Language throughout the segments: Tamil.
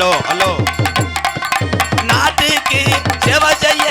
Hello hello. நாட்டுக்கு சேவை செய்ய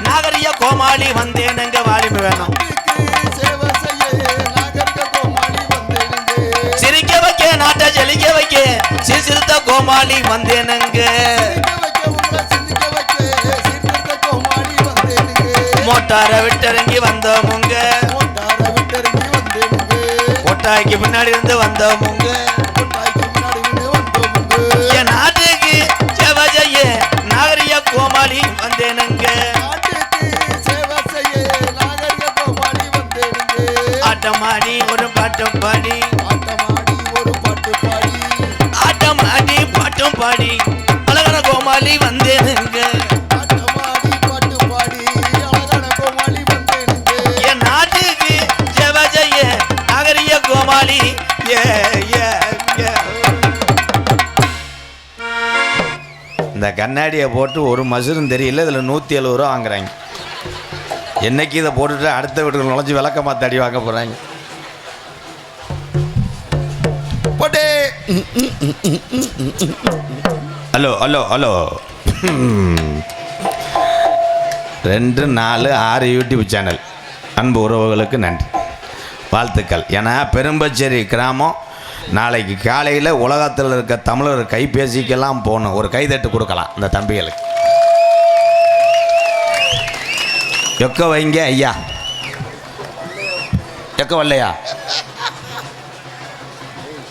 நாகரிக கோமாளி வந்தேனுங்க வாலிபு வேணும். சிரிக்க வைக்க நாட்டை ஜெலிக்க வைக்க சிறுத்த கோமாளி வந்தேனுங்க. மோட்டார விட்டறங்கி வந்தோமுங்க. கொட்டாய்க்கு பின்னாடி இருந்து வந்தோமுங்க. என் நாட்டுக்கு சேவை செய்ய நாகரிக கோமாளி வந்தேனுங்க. ஆட்டமாடி ஒரு பாட்டும் பாடி ஆட்டமாடி பாட்டும் பாடி அழகான கோமாளி வந்தேனுங்க. என் நாட்டுக்கு சேவை செய்ய நாகரிக கோமாளி. இந்த கண்ணாடியை போட்டு ஒரு மசுரும் தெரியல. இதில் 170 ரூபா வாங்குறாங்க. என்னைக்கு இதை போட்டுட்டு அடுத்த வீட்டுக்கு நுழைஞ்சு விளக்கமாக தடி வாங்க போகிறாங்க. போட்டே. Hello hello hello. 2, 4, 6 YouTube channel அன்பு உறவுகளுக்கு நன்றி, வாழ்த்துக்கள். ஏன்னா பெரும்பச்சேரி கிராமம் நாளைக்கு காலையில் உலகத்தில் இருக்க தமிழர் கைபேசிக்கெல்லாம் போகணும். ஒரு கைதட்டு கொடுக்கலாம் இந்த தம்பிகளுக்கு. எக்க வைங்க ஐயா. எக்க வரலையா?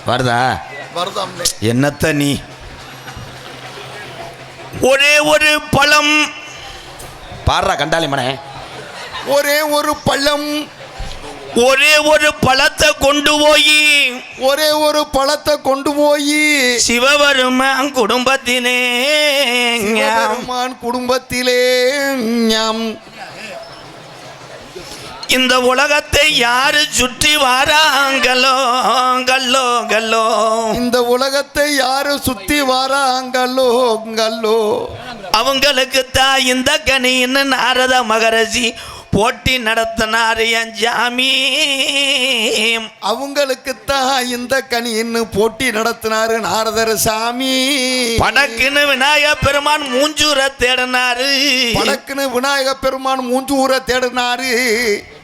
வருதா? என்னத்த நீ ஒரே ஒரு பழம் பாடுறா கண்டாலி மனே. ஒரே ஒரு பழம், ஒரே ஒரு பழத்தை கொண்டு போய், ஒரே ஒரு பழத்தை கொண்டு போய் சிவபெருமான் குடும்பத்திலே குடும்பத்திலே இந்த உலகத்தை யாரு சுற்றி வாராங்களோ கல்லோ கல்லோ. இந்த உலகத்தை யாரு சுத்தி வாராங்களோ கல்லோ. அவங்களுக்கு தான் இந்த கனின்னு நாரத மகரிஷி போட்டி நடத்தினாரு என் ஜாமி. அவங்களுக்குத்தான் இந்த கனின்னு போட்டி நடத்தினாரு நாரதர் சாமி. படக்குன்னு விநாயக பெருமான் மூஞ்சூர தேடினாரு. படக்குன்னு விநாயக பெருமான் மூஞ்சூர தேடினாரு.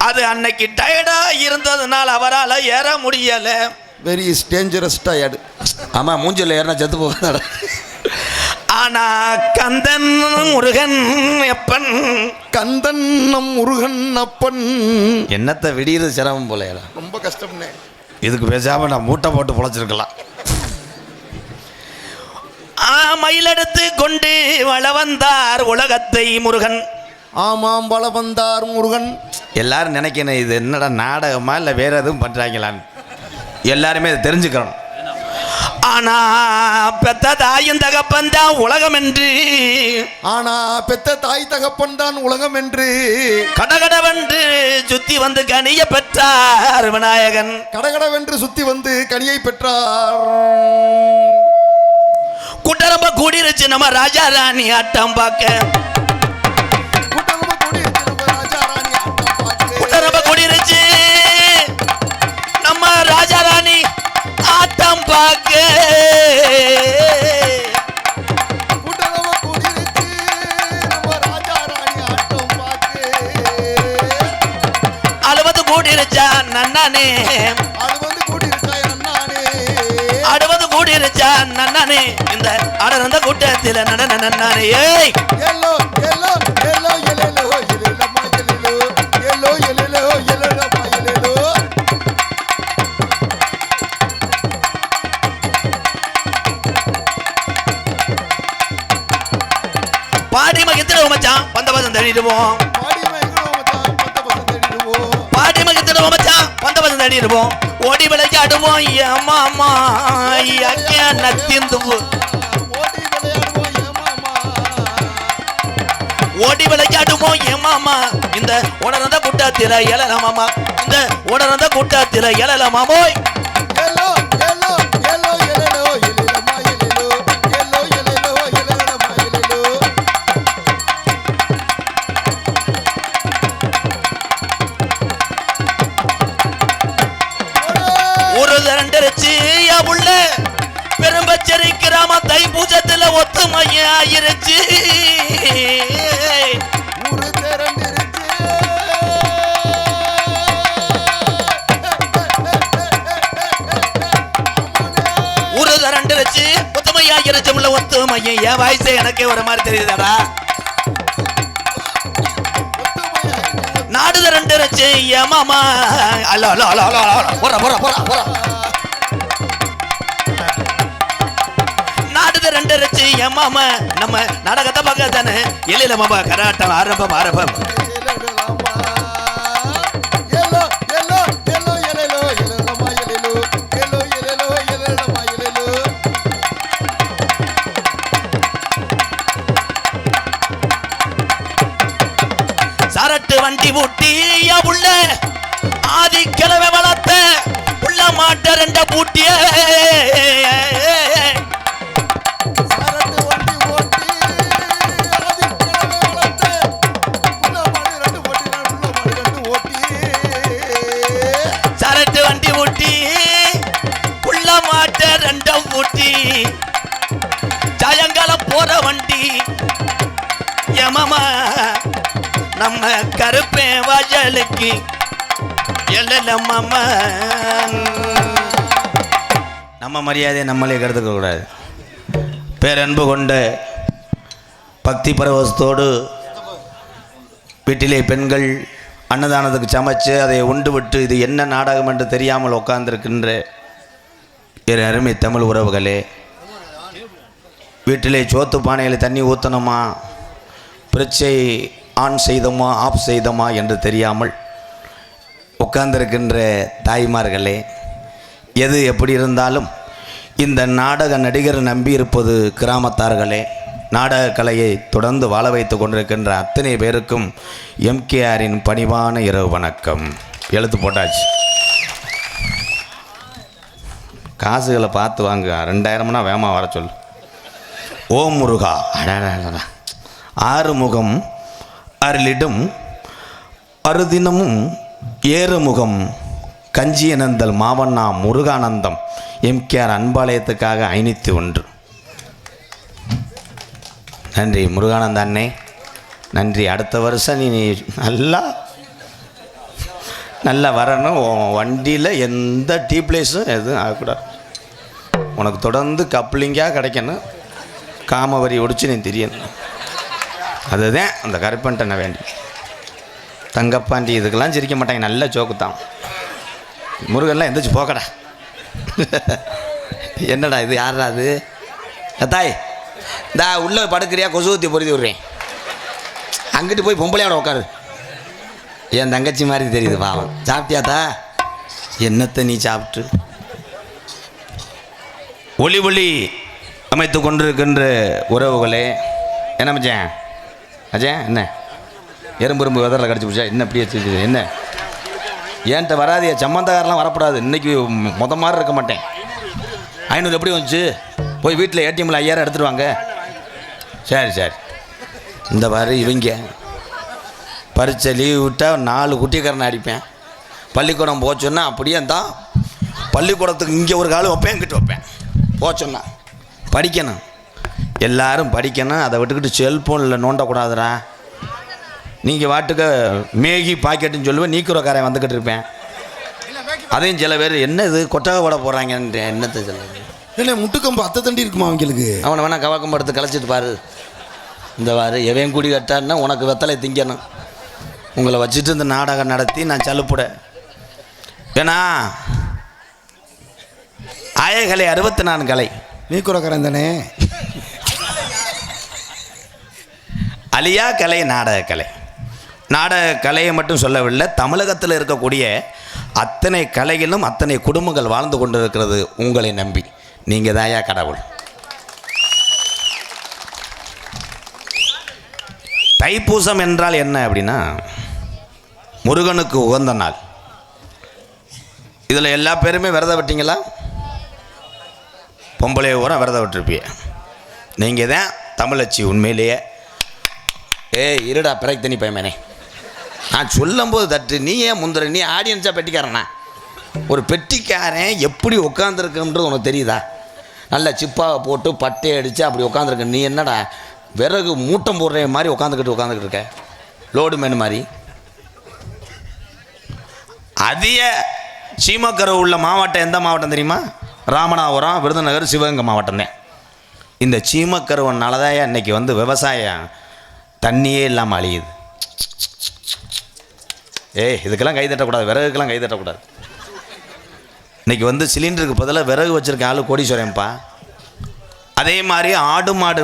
அது அன்னைக்கு டயர்டா இருந்ததுனால அவரால் ஏற முடியல. Very dangerous tired. ஆமா, மூஞ்சில் ஏறினா செத்து போக. ஆனா கந்தன் முருகன் அப்பன், கந்தன் நம் முருகன் அப்பன். என்னத்தை விடியது சிரமம் போல, ரொம்ப கஷ்டம்னே. இதுக்கு பேசாம நான் மூட்டை போட்டு பொழைச்சிருக்கலாம். மயிலெடுத்து கொண்டு வள வந்தார் உலகத்தை முருகன். ஆமாம், வள வந்தார் முருகன். எல்லாரும் நினைக்கணும் இது என்னடா நாடகமா இல்லை வேற எதுவும் பண்றாங்களான்னு. எல்லாருமே இதை தெரிஞ்சுக்கணும். ஆனா பெத்த தாயும் தகப்பன் தான் உலகம் என்று, ஆனா பெத்த தாய் தகப்பன் தான் உலகம் என்று கடகடவென்று சுத்தி வந்து கனியை பெற்றார் விநாயகன். கடகடவென்று சுத்தி வந்து கனியை பெற்றார். கூட்டரம்ப கூடிருச்சு நம்ம ராஜா ராணி ஆட்டம் பார்க்க. கூட்டரம்ப கூடிருச்சு நம்ம ராஜா ராணி ஆட்டம் பார்க்க. அழுவது கூடிருச்சா நன்னானே, அழுவது கூடிருச்சா நன்னானே. இந்த அடர்ந்த கூட்டத்தில் நடன நன்னானே. ஏய் எல்லோ எல்லோ எல்லோ எல்லோ எல்லோ எல்லோ எல்லோ. பாடி மகிழ்த்திடுவோம் மச்சான், பந்த பதம் தடிடுவோம். பாடி மகிழ்த்திடுவோம் மச்சான், பந்த பதம் தடிடுவோம். ஓடி விளையாடுவோம் ஏமாமா நத்திந்து. ஓடி விளையாடுவோம் ஏமாமா இந்த உணர்ந்த கூட்டத்தில எழலமாமா. இந்த உணர்ந்த கூட்டத்தில எழலமாமோய். பெரும்பச்சேரி கிராம தை பூஜத்துல ஒத்துமையாயிருச்சு. ஊரு திரண்டுருச்சு, ஒத்துமையாயிருச்சு. உள்ள ஒத்துமையை என் வயசு எனக்கே ஒரு மாதிரி தெரியுதாடா. நாடு திரண்டுருச்சு என் மாமா. அல்ல அல்ல அல்ல அல்ல போற போற போற போற. நாடு திரண்டுருச்சு என் மாமா. நம்ம நாடகத்தை பார்க்க தானே எழில மாமா கராட்டம் ஆரம்பம் ஆரம்பம். சரட்டு வண்டி பூட்டி உள்ள ஆதி கிழமை வளர்த்த உள்ள மாட்ட ரெண்ட பூட்டிய சரட்டு வண்டி பூட்டி உள்ள மாட்ட ரெண்ட பூட்டி சாயங்காலம் போற வண்டி எமமா நம்ம கருப்பே வாஜலுக்கு எல்லம்மா. நம்ம மரியாதையை நம்மளே கருத்துக்க கூடாது. பேரன்பு கொண்ட பக்தி பரவசத்தோடு வீட்டிலே பெண்கள் அன்னதானத்துக்கு சமைச்சு அதை உண்டு விட்டு இது என்ன நாடகம் என்று தெரியாமல் உட்கார்ந்திருக்கின்ற வேறு அருமை தமிழ் உறவுகளே, வீட்டிலே சோத்து பானையில் தண்ணி ஊற்றணுமா, பிரிட்சை ஆன் செய்தோமா ஆஃப் செய்தோமா என்று தெரியாமல் உட்கார்ந்திருக்கின்ற தாய்மார்களே, எது எப்படி இருந்தாலும் இந்த நாடக நடிகர் நம்பி இருப்பது கிராமத்தார்களே. நாடக கலையை தொடர்ந்து வாழ வைத்து கொண்டிருக்கின்ற அத்தனை பேருக்கும் எம்கேஆரின் பணிவான இரவு வணக்கம். எழுத்து போட்டாச்சு. காசுகளை பார்த்து வாங்க. 2000 வேகமாக வர சொல்லு. ஓம் முருகா. ஆறுமுகம் அருளிடும் அருதினமும் ஏறுமுகம் கஞ்சியனந்தல் மாவண்ணா முருகானந்தம் எம்கேஆர் அன்பாலயத்துக்காக 501. நன்றி முருகானந்த அண்ணே, நன்றி. அடுத்த வருஷம் நீ நல்லா வரணும். வண்டியில் எந்த டீ பிளேஸும் எதுவும் ஆகக்கூடாது. உனக்கு தொடர்ந்து கப்ளிங்காக கிடைக்கணும். காமவரி ஒடிச்சு நீ தெரியணும். அதுதான் அந்த கருப்பன்ட்டனை வேண்டி. தங்கப்பாண்டி இதுக்கெல்லாம் சிரிக்க மாட்டாங்க. நல்ல ஜோக்கு தான். முருகன்லாம் எந்திரிச்சு போக்கடா. என்னடா இது, யாரா அது? தாய் இந்தா உள்ளே படுக்கிறியா, கொசு ஊற்றி பொருத்தி விட்றேன். அங்கிட்டு போய் பொம்பளையோட உட்காரு. என் தங்கச்சி மாதிரி தெரியுது பாவம். சாப்பிட்டியாத்தா? என்னத்தை நீ சாப்பிட்டு ஒளி ஒளி அமைத்து கொண்டிருக்கின்ற உறவுகளே, என்ன மச்சான் அஜயன், என்ன எறும்பு வெதரில் கடிச்சு பிடிச்சா என்ன அப்படியே வச்சு? என்ன ஏன்ட்ட வராதியா? சம்மந்தக்காரெலாம் வரக்கூடாது. இன்றைக்கி மாதிரி இருக்க மாட்டேன். 500 எப்படி வந்துச்சு? போய் வீட்டில் ஏடிஎம்மில் 5000 எடுத்துகிட்டு வாங்க. சரி சரி. இந்த வாரம் இவங்க பரீட்சை லீவ் விட்டால் 4 குட்டிக்காரனை அடிப்பேன். பள்ளிக்கூடம் போச்சோன்னா அப்படியே தான் பள்ளிக்கூடத்துக்கு இங்கே ஒரு காலம் வைப்பேன், இங்கிட்டு வைப்பேன். போச்சோன்னா படிக்கணும், எல்லாரும் படிக்கணும். அதை விட்டுக்கிட்டு செல்ஃபோனில் நோண்டக்கூடாதுரா. நீங்கள் வாட்டுக்க மேகி பாக்கெட்டுன்னு சொல்லுவேன், நீக்குறக்காரன் வந்துக்கிட்டு இருப்பேன். அதையும் சில பேர் என்ன இது கொட்டகை போட போகிறாங்கன்ற என்னத்தை சொல்லுங்க. இல்லை முட்டுக்கம்பு அத்தை தண்டி இருக்குமா அவங்களுக்கு? அவனை வேணா கவாக்கம்பு எடுத்து கலைச்சிட்டு பாரு. இந்த வாரு எவன் குடி கட்டான்னா உனக்கு வெத்தலை திங்கணும். உங்களை வச்சுட்டு இந்த நாடகம் நடத்தி நான் சலுப்புட ஏன்னா ஆயகலை 64 கலை. நீக்குறக்காரன் தானே. அழியா கலை நாடக கலை. நாடக கலையை மட்டும் சொல்லவில்லை, தமிழகத்தில் இருக்கக்கூடிய அத்தனை கலைகளும் அத்தனை குடும்பங்கள் வாழ்ந்து கொண்டிருக்கிறது உங்களை நம்பி. நீங்கள் தாயா கடவுள். தைப்பூசம் என்றால் என்ன அப்படின்னா முருகனுக்கு உகந்த நாள். இதில் எல்லா பேருமே விரதம் விட்டீங்களா? பொம்பளை ஊரம் விரதம் விட்டுருப்பிய. நீங்கள் தான் தமிழச்சி உண்மையிலேயே. இருடா பிறகு தண்ணி பயமேனே, நான் சொல்லும்போது தட்டு. நீ ஏன் முந்திர? நீ ஆடியன்ஸாக பெட்டிக்காரனா? ஒரு பெட்டிக்காரன் எப்படி உட்காந்துருக்குன்றது உனக்கு தெரியுதா? நல்ல சிப்பாவை போட்டு பட்டையை அடித்து அப்படி உட்காந்துருக்க. நீ என்னடா விறகு மூட்டம் போடுற மாதிரி உட்காந்துக்கிட்டு இருக்க, லோடு மேன் மாதிரி. அதிக சீமக்கரு உள்ள மாவட்டம் எந்த மாவட்டம் தெரியுமா? ராமநாதபுரம், விருதுநகர், சிவகங்கை மாவட்டம் தான். இந்த சீமக்கருவனால தான் இன்னைக்கு வந்து விவசாயம் தண்ணியே இல்லாமல் அழியுது. இதுக்கெல்லாம் கை தட்டக்கூடாது, விறகுக்கெல்லாம் கை தட்டக்கூடாது. இன்னைக்கு வந்து சிலிண்டருக்கு பதிலாக விறகு வச்சுருக்க ஆளு கோடீஸ்வரன்ப்பா. அதே மாதிரி ஆடு மாடு